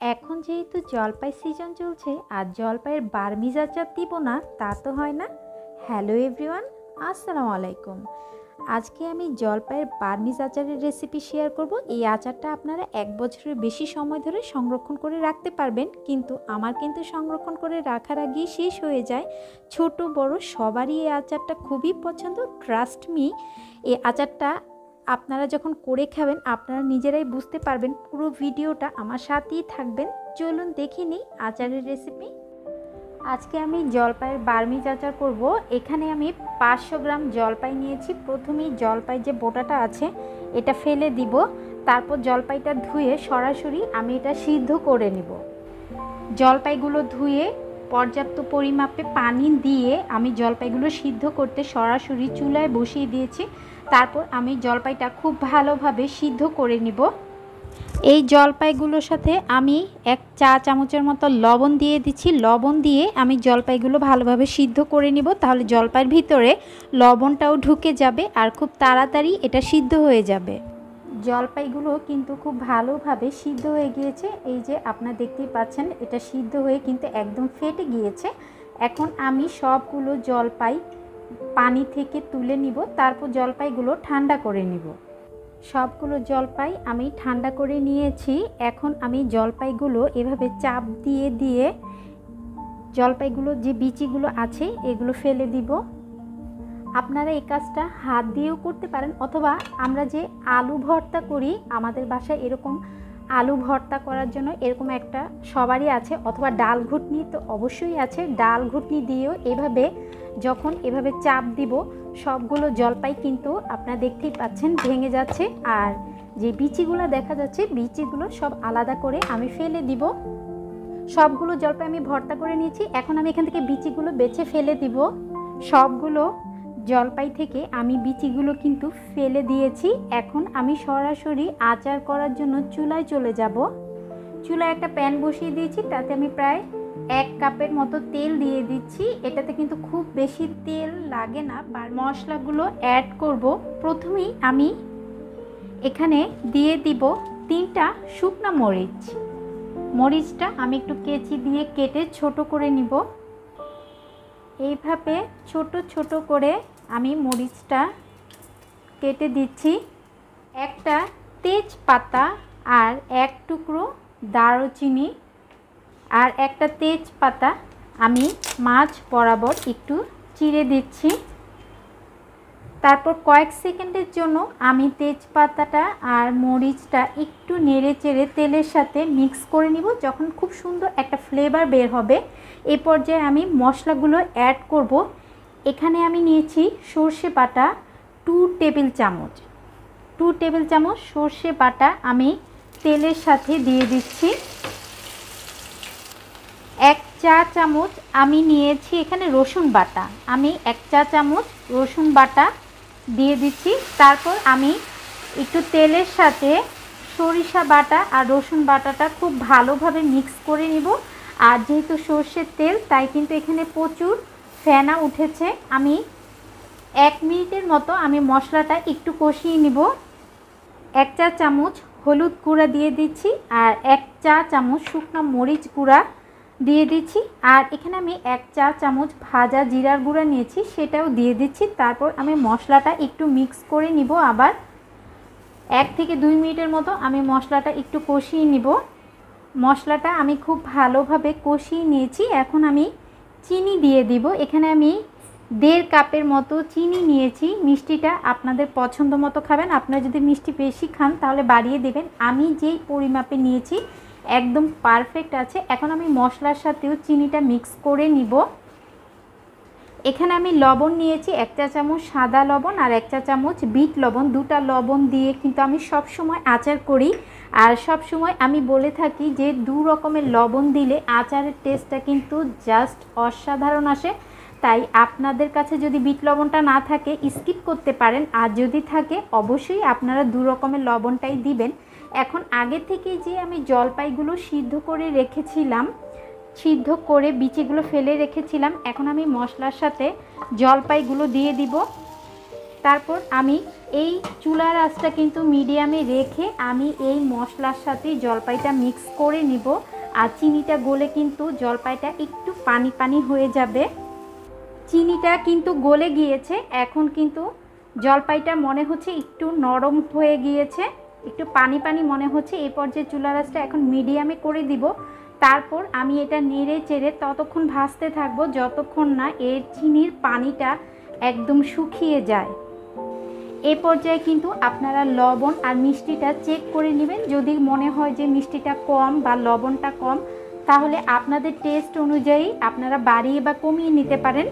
এখন যেহেতু জলপাই সিজন চলছে আর জলপাইয়ের বার্মিজ আচার দিব না তা তো হয় না। হ্যালো এভরিওয়ান, আসসালামু আলাইকুম। আজকে আমি জলপাইয়ের বার্মিজ আচারের রেসিপি শেয়ার করব। এই আচারটা আপনারা 1 বছরের বেশি সময় ধরে সংরক্ষণ করে রাখতে পারবেন, কিন্তু আমার কিন্তু সংরক্ষণ করে রাখার আগেই শেষ হয়ে যায়। ছোট বড় সবারই এই আচারটা খুবই পছন্দ। ট্রাস্ট মি, এই আচারটা আপনারা যখন করে খাবেন আপনারা নিজেরাই বুঝতে পারবেন। পুরো ভিডিওটা আমার সাথেই থাকবেন। চলুন দেখে নিই আচারের রেসিপি। আজকে আমি জলপাইয়ের বার্মিজ আচার করব। এখানে আমি 500 গ্রাম জলপাই নিয়েছি। প্রথমেই জলপাই যে বোটাটা আছে এটা ফেলে দিব, তারপর জলপাইটা ধুয়ে সরাসরি আমি এটা সিদ্ধ করে নিব। জলপাইগুলো ধুয়ে পর্যাপ্ত পরিমাপে পানি দিয়ে আমি জলপাইগুলো সিদ্ধ করতে সরাসরি চুলায় বসিয়ে দিয়েছি। তারপর আমি জলপাইটা খুব ভালোভাবে সিদ্ধ করে নিব। এই জলপাইগুলোর সাথে আমি 1 চা চামচের মতো লবণ দিয়ে দিচ্ছি। লবণ দিয়ে আমি জলপাইগুলো ভালোভাবে সিদ্ধ করে নিব, তাহলে জলপাইয়ের ভিতরে লবণটাও ঢুকে যাবে আর খুব তাড়াতাড়ি এটা সিদ্ধ হয়ে যাবে। জলপাইগুলো কিন্তু খুব ভালোভাবে সিদ্ধ হয়ে গিয়েছে। এই যে আপনারা দেখতেই পাচ্ছেন এটা সিদ্ধ হয়ে কিন্তু একদম ফেটে গিয়েছে। এখন আমি সবগুলো জলপাই পানি থেকে তুলে নিব, তারপর জলপাইগুলো ঠান্ডা করে নিব। সবগুলো জলপাই আমি ঠান্ডা করে নিয়েছি। এখন আমি জলপাইগুলো এভাবে চাপ দিয়ে দিয়ে জলপাইগুলো যে বিচিগুলো আছে এগুলো ফেলে দিব। আপনারা এই কাজটা হাত দিয়েও করতে পারেন, অথবা আমরা যে আলু ভর্তা করি আমাদের বাসায় এরকম আলু ভর্তা করার জন্য এরকম একটা সবারই আছে, অথবা ডাল ঘুটনি তো অবশ্যই আছে। ডাল ঘুটনি দিয়েও এভাবে যখন এভাবে চাপ দিব সবগুলো জলপাই কিন্তু আপনারা দেখতেই পাচ্ছেন ভেঙে যাচ্ছে, আর যে বিচিগুলো দেখা যাচ্ছে বিচিগুলো সব আলাদা করে আমি ফেলে দিব। সবগুলো জলপাই আমি ভর্তা করে নিয়েছি। এখন আমি এখান থেকে বিচিগুলো বেছে ফেলে দিব। সবগুলো জলপাই থেকে আমি বিচিগুলো কিন্তু ফেলে দিয়েছি। এখন আমি সরাসরি আচার করার জন্য চুলায় চলে যাব। চুলায় একটা প্যান বসিয়ে দিয়েছি, তাতে আমি প্রায় 1 কাপের মতো তেল দিয়ে দিচ্ছি। এটাতে কিন্তু খুব বেশি তেল লাগে না। আর মশলাগুলো অ্যাড করব। প্রথমেই আমি এখানে দিয়ে দিব 3টা শুকনা মরিচ। মরিচটা আমি একটু কেচি দিয়ে কেটে ছোট করে নিব। এইভাবে ছোট ছোট করে আমি মরিচটা কেটে দিচ্ছি। একটা তেজপাতা আর 1 টুকরো দারুচিনি আর একটা তেজপাতা আমি মাঝ বরাবর একটু চিড়ে দিচ্ছি। তারপর কয়েক সেকেন্ডের জন্য আমি তেজপাতাটা আর মরিচটা একটু নেড়ে চেড়ে তেলের সাথে মিক্স করে নিব। যখন খুব সুন্দর একটা ফ্লেভার বের হবে এই পর্যায়ে আমি মশলাগুলো অ্যাড করব। এখানে আমি নিয়েছি সর্ষে বাটা 2 টেবিল চামচ। 2 টেবিল চামচ সর্ষে বাটা আমি তেলের সাথে দিয়ে দিচ্ছি। 1 চা চামচ আমি নিয়েছি এখানে রসুন বাটা। আমি 1 চা চামচ রসুন বাটা দিয়ে দিচ্ছি। তারপর আমি একটু তেলের সাথে সরিষা বাটা আর রসুন বাটাটা খুব ভালোভাবে মিক্স করে নিব। আর যেহেতু সর্ষের তেল তাই কিন্তু এখানে প্রচুর ফেনা উঠেছে। আমি 1 মিনিটের মতো আমি মশলাটা একটু কষিয়ে নিব। 1 চা চামচ হলুদ গুঁড়া দিয়ে দিচ্ছি আর 1 চা চামচ শুকনো মরিচ গুঁড়া দিয়ে দিচ্ছি। আর এখানে আমি 1 চা চামচ ভাজা জিরার গুঁড়া নিয়েছি, সেটাও দিয়ে দিচ্ছি। তারপর আমি মশলাটা একটু মিক্স করে নিব। আবার 1 থেকে 2 মিনিটের মতো আমি মশলাটা একটু কষিয়ে নিব। মশলাটা আমি খুব ভালোভাবে কষিয়ে নিয়েছি। এখন আমি চিনি দিয়ে দিব। এখানে আমি 1.5 কাপের মতো চিনি নিয়েছি। মিষ্টিটা আপনাদের পছন্দ মতো খাবেন। আপনারা যদি মিষ্টি বেশি খান তাহলে বাড়িয়ে দেবেন। আমি যেই পরিমাপে নিয়েছি একদম পারফেক্ট আছে। এখন আমি মশলার সাথেও চিনিটা মিক্স করে নিব। এখানে আমি লবণ নিয়েছি 1 চা চামচ সাদা লবণ আর 1 চা চামচ বিট লবণ। 2টা লবণ দিয়ে কিন্তু আমি সব সময় আচার করি, আর সব সময় আমি বলে থাকি যে 2 রকমের লবণ দিলে আচারের টেস্টটা কিন্তু জাস্ট অসাধারণ আসে। তাই আপনাদের কাছে যদি বিট লবণটা না থাকে স্কিপ করতে পারেন, আর যদি থাকে অবশ্যই আপনারা 2 রকমের লবণটাই দিবেন। এখন আগে থেকে যে আমি জলপাইগুলো সিদ্ধ করে রেখেছিলাম, সিদ্ধ করে বিচিগুলো ফেলে রেখেছিলাম, এখন আমি মশলার সাথে জলপাইগুলো দিয়ে দিব। তারপর আমি এই চুলার আঁচটা কিন্তু মিডিয়ামে রেখে আমি এই মশলার সাথে জলপাইটা মিক্স করে নিব। আর চিনিটা গলে কিন্তু জলপাইটা একটু পানি পানি হয়ে যাবে। চিনিটা কিন্তু গলে গিয়েছে, এখন কিন্তু জলপাইটা মনে হচ্ছে একটু নরম হয়ে গিয়েছে, একটু পানি পানি মনে হচ্ছে। এই পর্যায়ে চুলার আঁচটা এখন মিডিয়ামে করে দিব। তারপর আমি এটা নেড়ে চেড়ে ততক্ষণ ভাজতে থাকবো যতক্ষণ না এর চিনির পানিটা একদম শুকিয়ে যায়। এ পর্যায়ে কিন্তু আপনারা লবণ আর মিষ্টিটা চেক করে নেবেন। যদি মনে হয় যে মিষ্টিটা কম বা লবণটা কম, তাহলে আপনাদের টেস্ট অনুযায়ী আপনারা বাড়িয়ে বা কমিয়ে নিতে পারেন।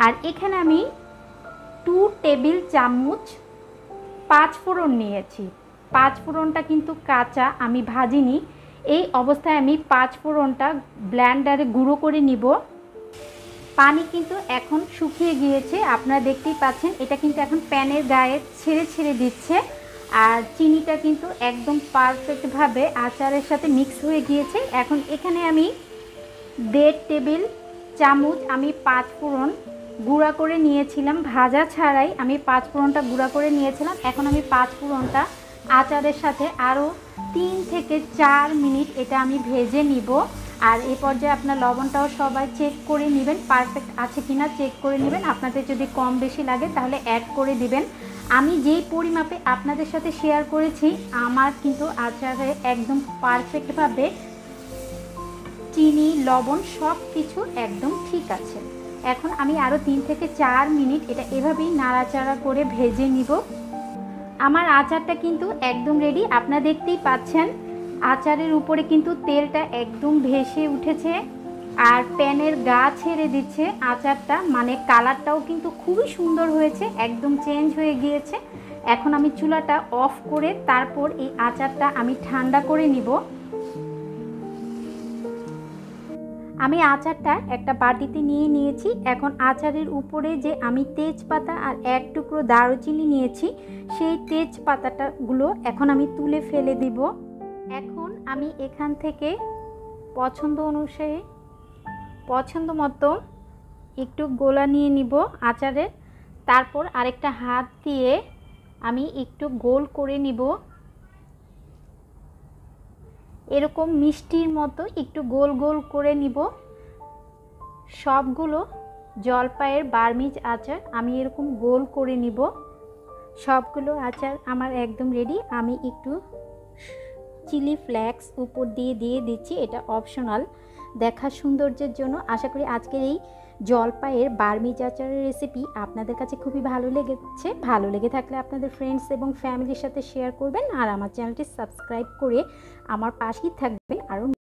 আর এখানে আমি 2 টেবিল চামচ 5 ফোড়ন নিয়েছি। 5 ফোড়নটা কিন্তু কাঁচা, আমি ভাজিনি। এই অবস্থায় আমি 5 ফোড়নটা ব্লেন্ডারে গুঁড়ো করে নিব। পানি কিন্তু এখন শুকিয়ে গিয়েছে, আপনারা দেখতেই পাচ্ছেন। এটা কিন্তু এখন প্যানের গায়ে ছেড়ে ছেড়ে দিচ্ছে। আর চিনিটা কিন্তু একদম পারফেক্টভাবে আচারের সাথে মিক্স হয়ে গিয়েছে। এখন এখানে আমি 1.5 টেবিল চামচ আমি 5 ফোড়ন গুঁড়া করে নিয়েছিলাম, ভাজা ছাড়াই আমি 5 ফোড়নটা গুঁড়া করে নিয়েছিলাম। এখন আমি 5 ফোড়নটা আচারের সাথে আরও 3 থেকে 4 মিনিট এটা আমি ভেজে নিব। আর এই পর্যায়ে আপনার লবণটাও সবাই চেক করে নেবেন, পারফেক্ট আছে কিনা চেক করে নেবেন। আপনাদের যদি কম বেশি লাগে তাহলে অ্যাড করে দিবেন। আমি যেই পরিমাপে আপনাদের সাথে শেয়ার করেছি, আমার কিন্তু আচারে একদম পারফেক্টভাবে চিনি লবণ সব কিছু একদম ঠিক আছে। এখন আমি আরও 3 থেকে 4 মিনিট এটা এভাবেই নাড়াচাড়া করে ভেজে নিব। আমার আচারটা কিন্তু একদম রেডি, আপনারা দেখতেই পাচ্ছেন। আচারের উপরে কিন্তু তেলটা একদম ভেসে উঠেছে আর প্যানের গা ছেড়ে দিচ্ছে আচারটা, মানে কালারটাও কিন্তু খুবই সুন্দর হয়েছে, একদম চেঞ্জ হয়ে গিয়েছে। এখন আমি চুলাটা অফ করে তারপর এই আচারটা আমি ঠান্ডা করে নিব। আমি আচারটা একটা বাটিতে নিয়ে নিয়েছি। এখন আচারের উপরে যে আমি তেজপাতা আর 1 টুকরো দারুচিনি নিয়েছি, সেই তেজপাতাগুলো এখন আমি তুলে ফেলে দিব। এখন আমি এখান থেকে পছন্দ অনুসারে পছন্দ মতো একটু গোলা নিয়ে নিব আচারের। তারপর আরেকটা হাত দিয়ে আমি একটু গোল করে নিব, এরকম মিষ্টির মতো একটু গোল গোল করে নিব। সবগুলো জলপাইয়ের বার্মিজ আচার আমি এরকম গোল করে নিব। সবগুলো আচার আমার একদম রেডি। আমি একটু চিলি ফ্লেক্স উপর দিয়ে দিচ্ছি, এটা অপশনাল, দেখার সৌন্দর্যের জন্য। আশা করি আজকের এই জলপাইয়ের বার্মিজ আচারের রেসিপি আপনাদের কাছে খুবই ভালো লেগেছে। ভালো লেগে থাকলে আপনাদের ফ্রেন্ডস এবং ফ্যামিলির সাথে শেয়ার করবেন। আর আমার চ্যানেলটি সাবস্ক্রাইব করে আমার পাশেই থাকবেন আরও